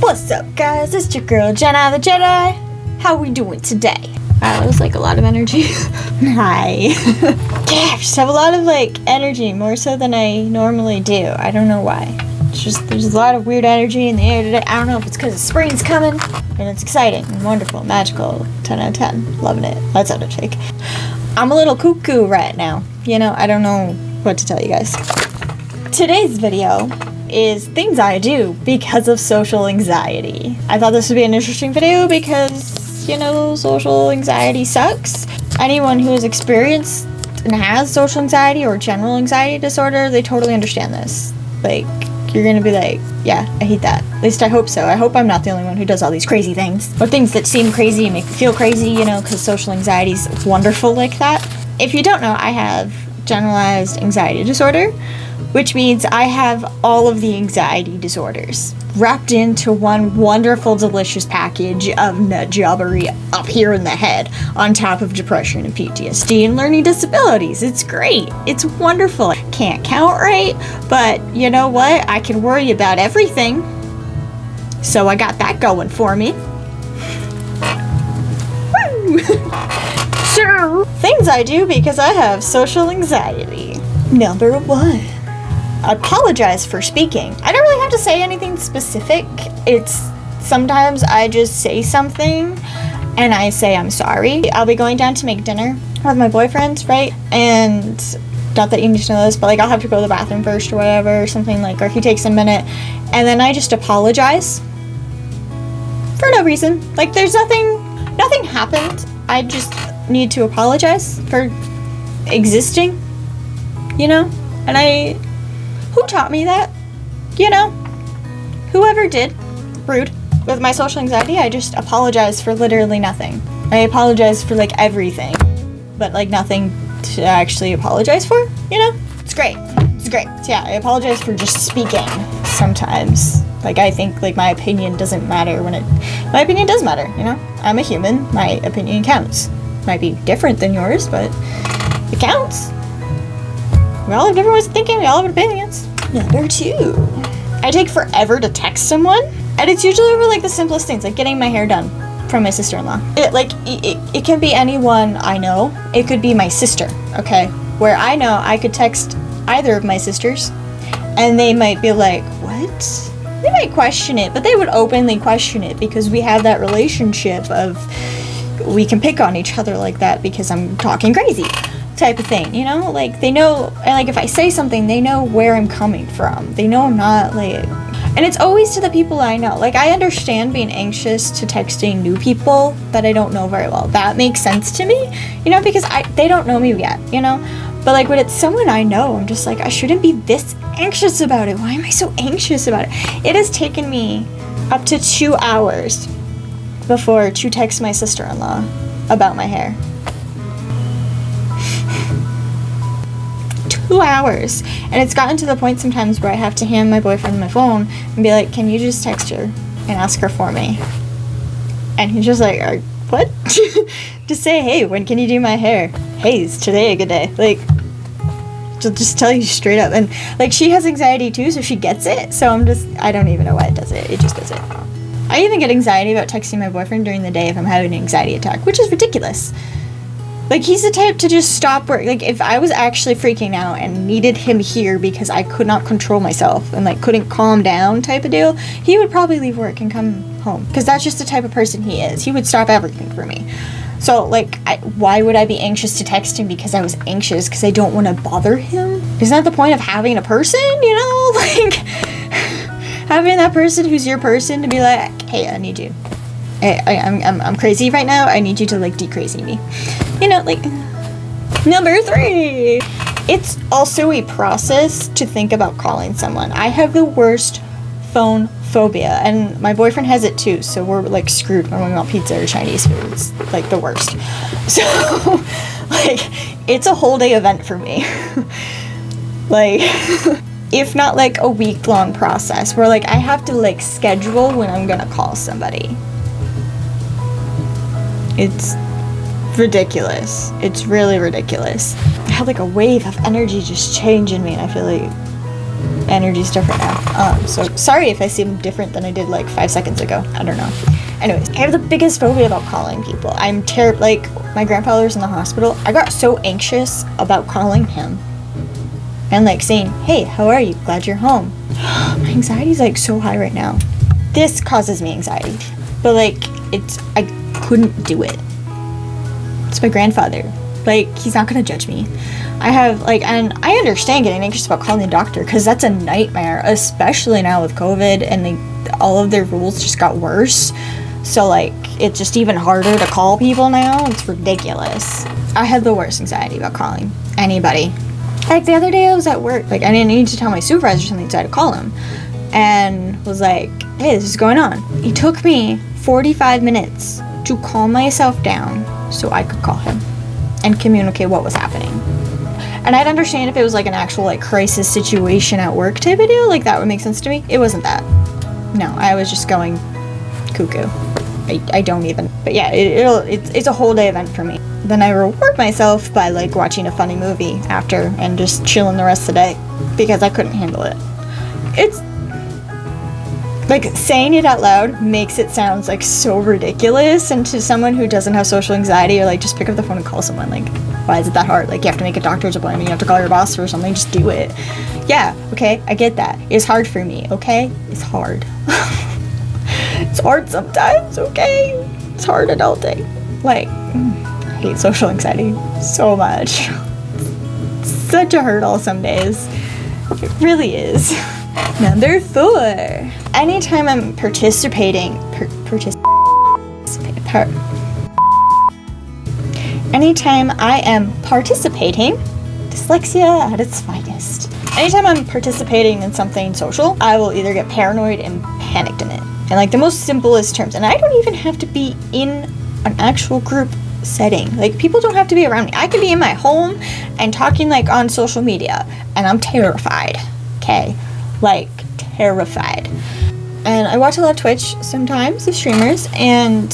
What's up, guys? It's your girl Jenna the Jedi. How we doing today? Wow, that was like a lot of energy. Hi. Yeah, I just have a lot of like energy, more so than I normally do. I don't know why. It's just there's a lot of weird energy in the air today. I don't know if it's because spring's coming and it's exciting and wonderful, magical. 10 out of 10. Loving it. That's how to take. I'm a little cuckoo right now. You know, I don't know what to tell you guys. Today's video is things I do because of social anxiety. I thought this would be an interesting video because, you know, social anxiety sucks. Anyone who has experienced and has social anxiety or general anxiety disorder, they totally understand this. Like, you're gonna be like, yeah, I hate that. At least I hope so. I hope I'm not the only one who does all these crazy things. Or things that seem crazy and make me feel crazy, you know, because social anxiety is wonderful like that. If you don't know, I have generalized anxiety disorder, which means I have all of the anxiety disorders wrapped into one wonderful, delicious package of nut jobbery up here in the head, on top of depression and PTSD and learning disabilities. It's great. It's wonderful. Can't count right, but you know what? I can worry about everything. So I got that going for me. Woo! So, things I do because I have social anxiety. Number 1. Apologize for speaking. I don't really have to say anything specific. It's sometimes I just say something and I say I'm sorry. I'll be going down to make dinner with my boyfriend, right? And not that you need to know this, but like I'll have to go to the bathroom first or whatever, or something like, or he takes a minute, and then I just apologize for no reason. Like there's nothing happened. I just need to apologize for existing, you know? And who taught me that? You know? Whoever did. Rude. With my social anxiety, I just apologize for literally nothing. I apologize for like everything, but like nothing to actually apologize for, you know? It's great. It's great. So yeah, I apologize for just speaking sometimes. Like I think like my opinion doesn't matter my opinion does matter, you know? I'm a human. My opinion counts. Might be different than yours, but it counts. We all have different ways of thinking. We all have opinions. Number 2. I take forever to text someone, and it's usually over like the simplest things, like getting my hair done from my sister-in-law. It can be anyone I know. It could be my sister, okay? Where I know I could text either of my sisters, and they might be like, what? They might question it, but they would openly question it because we have that relationship of we can pick on each other like that because I'm talking crazy. Type of thing, you know, like they know, and like if I say something, they know where I'm coming from. They know I'm not like, and it's always to the people I know. Like I understand being anxious to texting new people that I don't know very well. That makes sense to me, you know, because they don't know me yet, you know. But like when it's someone I know, I'm just like, I shouldn't be this anxious about it. Why am I so anxious about it? It has taken me up to 2 hours before to text my sister-in-law about my hair. 2 hours. And it's gotten to the point sometimes where I have to hand my boyfriend my phone and be like, can you just text her and ask her for me? And he's just like, what? Just say, hey, when can you do my hair? Hey, is today a good day? Like, she'll just tell you straight up. And like she has anxiety too, so she gets it. So I don't even know why it does it. It just does it. I even get anxiety about texting my boyfriend during the day if I'm having an anxiety attack, which is ridiculous. Like, he's the type to just stop work. Like, if I was actually freaking out and needed him here because I could not control myself and, like, couldn't calm down type of deal, he would probably leave work and come home. Because that's just the type of person he is. He would stop everything for me. So, like, why would I be anxious to text him because I was anxious? Because I don't want to bother him? Isn't that the point of having a person, you know? Like, having that person who's your person to be like, hey, I need you. I'm crazy right now. I need you to like decrazy me. You know, like. Number 3. It's also a process to think about calling someone. I have the worst phone phobia, and my boyfriend has it too. So we're like screwed when we want pizza or Chinese food. It's like the worst. So like it's a whole day event for me. Like. If not like a week-long process where like I have to like schedule when I'm gonna call somebody. It's ridiculous. It's really ridiculous. I have like a wave of energy just changing me, and I feel like energy's different now. So sorry if I seem different than I did like 5 seconds ago. I don't know. Anyways, I have the biggest phobia about calling people. I'm terrible. Like, my grandfather was in the hospital. I got so anxious about calling him and like saying, hey, how are you? Glad you're home. My anxiety's like so high right now. This causes me anxiety. But like, I couldn't do it. It's my grandfather. Like, he's not gonna judge me. And I understand getting anxious about calling the doctor because that's a nightmare, especially now with COVID and all of their rules just got worse. So like, it's just even harder to call people now. It's ridiculous. I had the worst anxiety about calling anybody. Like the other day I was at work, like I didn't need to tell my supervisor something, so I had to call him and was like, hey, this is going on. It took me 45 minutes to calm myself down so I could call him and communicate what was happening. And I'd understand if it was like an actual like crisis situation at work type of deal, like that would make sense to me. It wasn't that. No, I was just going cuckoo. I don't even. But yeah, it's a whole day event for me. Then I reward myself by like watching a funny movie after and just chilling the rest of the day because I couldn't handle it. It's like saying it out loud makes it sound like so ridiculous, and to someone who doesn't have social anxiety, or like just pick up the phone and call someone, like why is it that hard? Like you have to make a doctor's appointment, you have to call your boss or something, just do it. Yeah, okay, I get that. It's hard for me, okay? It's hard. It's hard sometimes, okay? It's hard adulting. Like, I hate social anxiety so much. It's such a hurdle some days. It really is. Number 4. Anytime I'm anytime I am participating, dyslexia at its finest. Anytime I'm participating in something social, I will either get paranoid and panicked in it. And like the most simplest terms, and I don't even have to be in an actual group setting. Like people don't have to be around me. I could be in my home and talking like on social media and I'm terrified. Okay, like terrified. And I watch a lot of Twitch sometimes, the streamers, and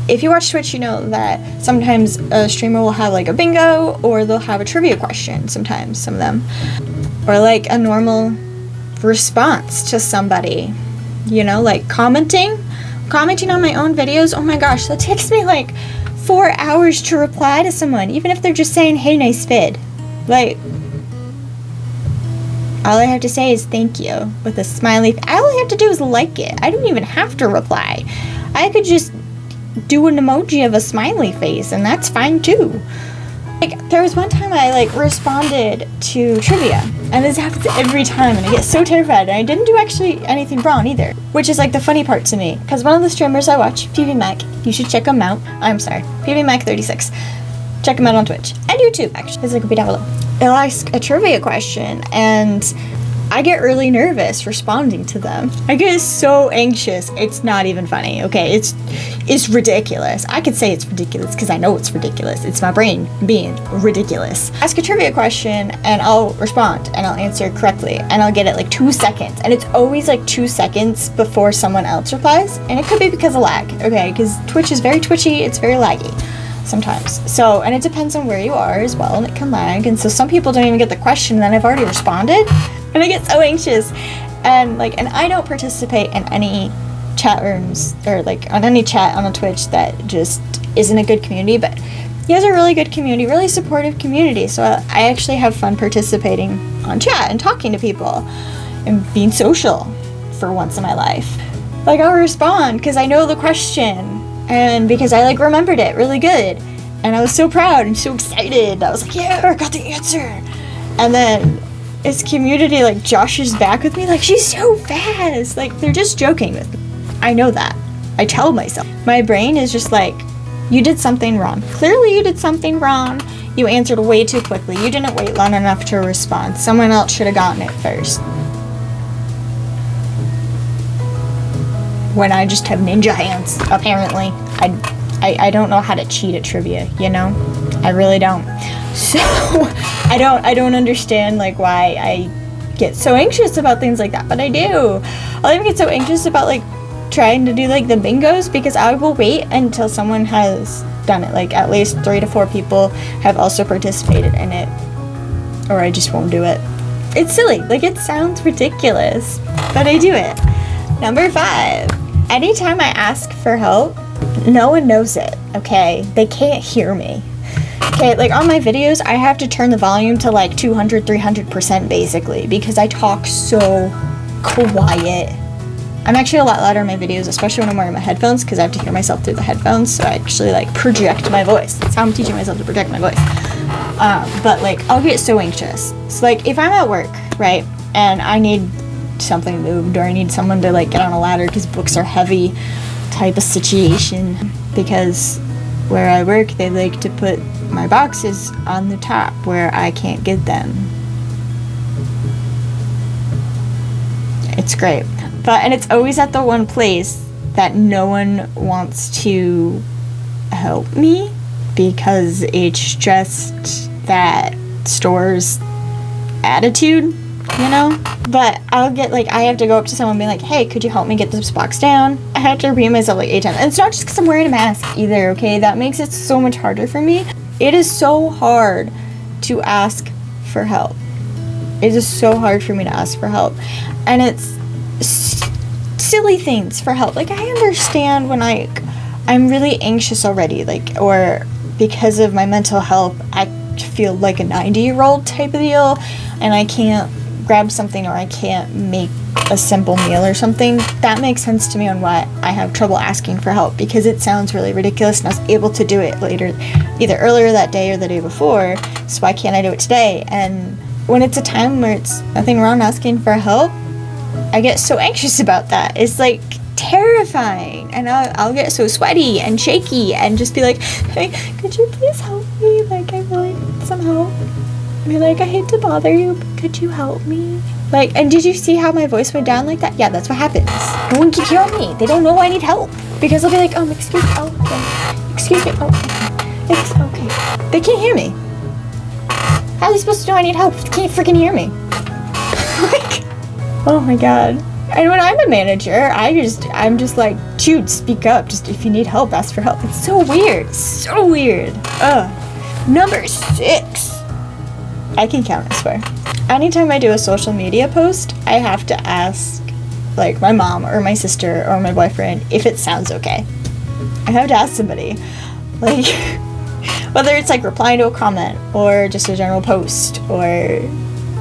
if you watch Twitch, you know that sometimes a streamer will have like a bingo or they'll have a trivia question sometimes, some of them. Or like a normal response to somebody, you know, like commenting on my own videos. Oh my gosh, that takes me like 4 hours to reply to someone, even if they're just saying, hey, nice vid. Like, all I have to say is thank you with a smiley. All I have to do is like it. I don't even have to reply. I could just do an emoji of a smiley face and that's fine too. Like there was one time I like responded to trivia and this happens every time and I get so terrified, and I didn't do actually anything wrong either, which is like the funny part to me because one of the streamers I watch, PvMac, you should check him out. I'm sorry, PvMac36. Check him out on Twitch and YouTube actually. His link will be down below. They'll ask a trivia question and I get really nervous responding to them. I get so anxious. It's not even funny, okay? It's ridiculous. I could say it's ridiculous because I know it's ridiculous. It's my brain being ridiculous. Ask a trivia question and I'll respond and I'll answer correctly and I'll get it like 2 seconds. And it's always like 2 seconds before someone else replies. And it could be because of lag, okay? Because Twitch is very twitchy, it's very laggy sometimes. So, and it depends on where you are as well, and it can lag. And so some people don't even get the question and then I've already responded. And I get so anxious, and I don't participate in any chat rooms or like on any chat on a Twitch that just isn't a good community. But you guys are a really good community, really supportive community. So I actually have fun participating on chat and talking to people and being social for once in my life. Like I'll respond because I know the question and because I like remembered it really good, and I was so proud and so excited. I was like, yeah, I got the answer. And then his community like joshes back with me like she's so fast, like they're just joking with me. I know that. I tell myself. My brain is just like, you did something wrong. Clearly you did something wrong. You answered way too quickly. You didn't wait long enough to respond. Someone else should have gotten it first. When I just have ninja hands, apparently. I don't know how to cheat at trivia, you know? I really don't. So I don't understand like why I get so anxious about things like that, but I do. I'll even get so anxious about like trying to do like the bingos because I will wait until someone has done it. Like at least 3 to 4 people have also participated in it, or I just won't do it. It's silly. Like, it sounds ridiculous, but I do it. Number 5. Anytime I ask for help, no one knows it, okay? They can't hear me. Okay, like on my videos, I have to turn the volume to like 200, 300% basically, because I talk so quiet. I'm actually a lot louder in my videos, especially when I'm wearing my headphones, because I have to hear myself through the headphones, so I actually like project my voice. That's how I'm teaching myself to project my voice. But like, I'll get so anxious. So like, if I'm at work, right, and I need something moved, or I need someone to like get on a ladder because books are heavy type of situation, because where I work, they like to put my boxes on the top where I can't get them. It's great. And it's always at the one place that no one wants to help me, because it's just that store's attitude, you know? But I'll get like, I have to go up to someone and be like, hey, could you help me get this box down? I have to repeat myself like 8 times. And it's not just because I'm wearing a mask either, okay? That makes it so much harder for me. It is so hard to ask for help. It is so hard for me to ask for help. And it's silly things for help. Like, I understand when I'm really anxious already, like, or because of my mental health, I feel like a 90-year-old type of deal, and I can't grab something, or I can't make a simple meal or something. That makes sense to me on why I have trouble asking for help, because it sounds really ridiculous, and I was able to do it later, either earlier that day or the day before, so why can't I do it today? And when it's a time where it's nothing wrong asking for help, I get so anxious about that. It's like terrifying, and I'll get so sweaty and shaky and just be like, hey, could you please help me? Like, I really need some help. Be like, I hate to bother you, but could you help me? Like, and did you see how my voice went down like that? Yeah, that's what happens. No one can hear me. They don't know I need help, because they'll be like, excuse me, okay. Excuse me, it's okay. They can't hear me. How are they supposed to know I need help if they can't freaking hear me? Like, oh my god. And when I'm a manager, I'm just like, dude, speak up. Just if you need help, ask for help. It's so weird. So weird. Number 6. I can count, I swear. Anytime I do a social media post, I have to ask, like, my mom or my sister or my boyfriend if it sounds okay. I have to ask somebody. Like, whether it's like replying to a comment or just a general post or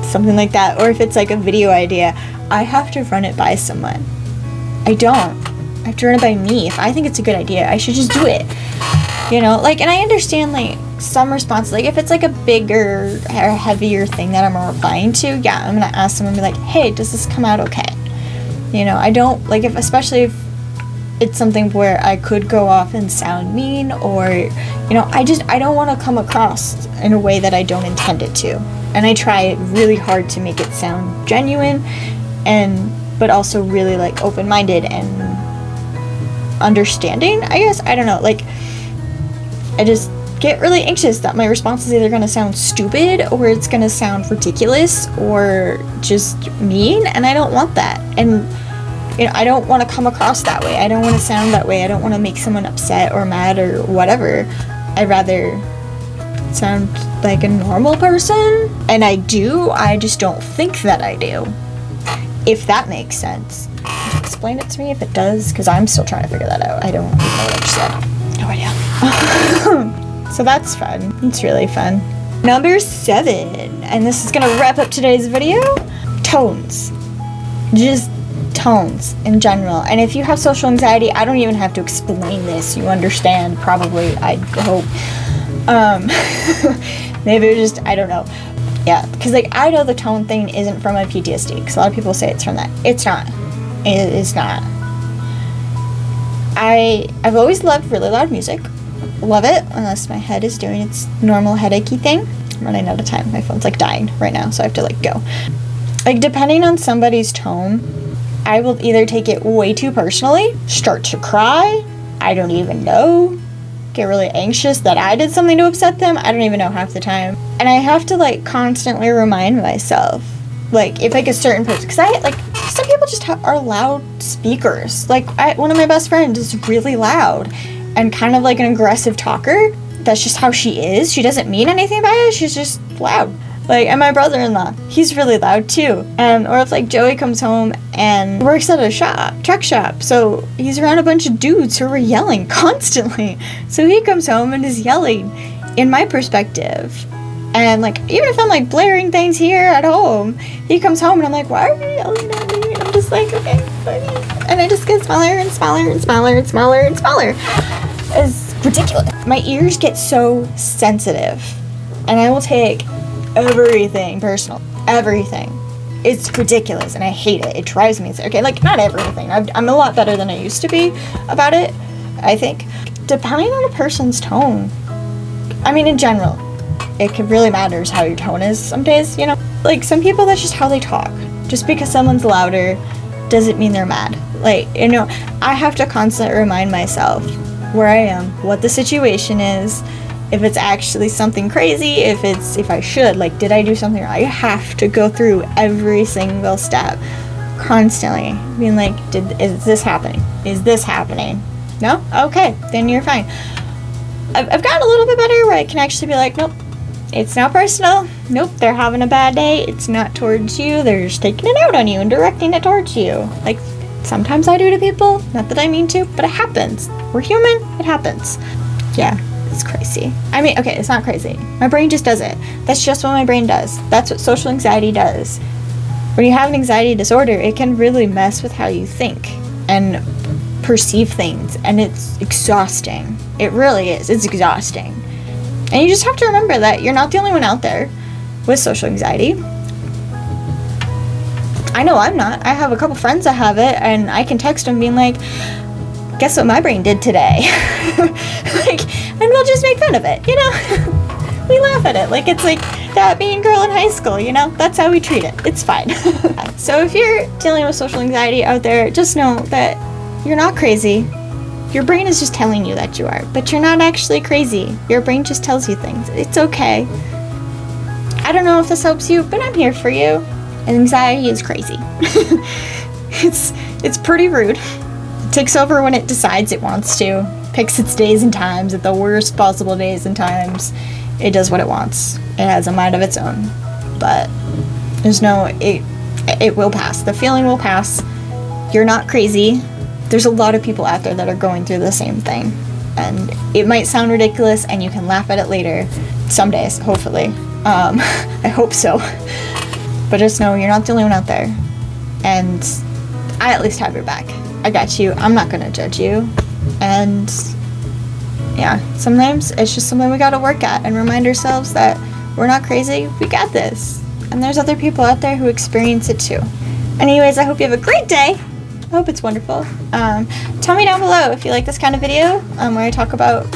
something like that, or if it's like a video idea, I have to run it by someone. I have to run it by me. If I think it's a good idea, I should just do it. You know, like, and I understand like some responses, like if it's like a bigger or heavier thing that I'm replying to, yeah, I'm gonna ask someone and be like, hey, does this come out okay? You know, I don't like, especially if it's something where I could go off and sound mean, or, you know, I don't want to come across in a way that I don't intend it to. And I try really hard to make it sound genuine, but also really like open-minded and understanding, I guess. I don't know, like, I just get really anxious that my response is either going to sound stupid, or it's going to sound ridiculous, or just mean, and I don't want that. And, you know, I don't want to come across that way. I don't want to sound that way. I don't want to make someone upset or mad or whatever. I'd rather sound like a normal person, and I just don't think that I do, if that makes sense. Could you explain it to me if it does? Because I'm still trying to figure that out. I don't even know what I just said. No idea. So that's fun. It's really fun. Number 7, and this is gonna wrap up today's video. Tones. Just tones in general. And if you have social anxiety, I don't even have to explain this. You understand, probably, I hope. Maybe it just, I don't know. Yeah, because like, I know the tone thing isn't from my PTSD, because a lot of people say it's from that. It's not. It is not. I've always loved really loud music. Love it, unless my head is doing its normal headachy thing. I'm running out of time. My phone's like dying right now, so I have to like go. Like, depending on somebody's tone, I will either take it way too personally, start to cry, I don't even know, get really anxious that I did something to upset them. I don't even know half the time. And I have to like constantly remind myself, like, if like a certain person, because I like, some people just are loud speakers. Like, one of my best friends is really loud and kind of like an aggressive talker. That's just how she is. She doesn't mean anything by it. She's just loud. Like, and my brother-in-law, he's really loud too. And, or if like Joey comes home and works at a truck shop, so he's around a bunch of dudes who are yelling constantly. So he comes home and is yelling in my perspective. And like, even if I'm like blaring things here at home, he comes home and I'm like, why are you yelling at me? And I'm just like, okay, funny. And I just get smaller and smaller and smaller and smaller and smaller. It's ridiculous. My ears get so sensitive, and I will take everything personal. Everything. It's ridiculous, and I hate it. It drives me insane. Okay, like, not everything. I'm a lot better than I used to be about it, I think. Depending on a person's tone. I mean, in general, it really matters how your tone is some days, you know? Like, some people, that's just how they talk. Just because someone's louder doesn't mean they're mad. Like, you know, I have to constantly remind myself where I am, what the situation is, if it's actually something crazy, if I should, like, did I do something wrong? I have to go through every single step constantly, being like, is this happening? Is this happening? No? Okay, then you're fine. I've gotten a little bit better where I can actually be like, nope, it's not personal. Nope, they're having a bad day. It's not towards you. They're just taking it out on you and directing it towards you. Like, sometimes I do to people, not that I mean to, but it happens. We're human, it happens. Yeah, it's crazy. I mean, okay, it's not crazy. My brain just does it. That's just what my brain does. That's what social anxiety does. When you have an anxiety disorder, it can really mess with how you think and perceive things, and it's exhausting. It really is. It's exhausting. And you just have to remember that you're not the only one out there with social anxiety. I know I'm not. I have a couple friends that have it, and I can text them being like, guess what my brain did today? Like, and we'll just make fun of it, you know? We laugh at it like it's like that mean girl in high school, you know? That's how we treat it. It's fine. So if you're dealing with social anxiety out there, just know that you're not crazy. Your brain is just telling you that you are, but you're not actually crazy. Your brain just tells you things. It's okay. I don't know if this helps you, but I'm here for you. And anxiety is crazy. It's pretty rude. It takes over when it decides it wants to. Picks its days and times at the worst possible days and times. It does what it wants. It has a mind of its own. But there's no, it will pass. The feeling will pass. You're not crazy. There's a lot of people out there that are going through the same thing. And it might sound ridiculous, and you can laugh at it later. Some days, hopefully. I hope so. But just know you're not the only one out there. And I at least have your back. I got you. I'm not going to judge you. And yeah, sometimes it's just something we got to work at and remind ourselves that we're not crazy. We got this. And there's other people out there who experience it too. Anyways, I hope you have a great day. I hope it's wonderful. Tell me down below if you like this kind of video where I talk about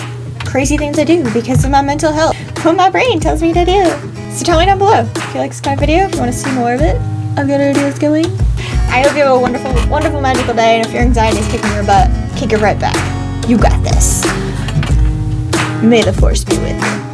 crazy things I do because of my mental health, what my brain tells me to do. So tell me down below if you like this kind of video, if you want to see more of it. I've got ideas going. I hope you have a wonderful, wonderful, magical day, and if your anxiety is kicking your butt, kick it right back. You got this. May the force be with you.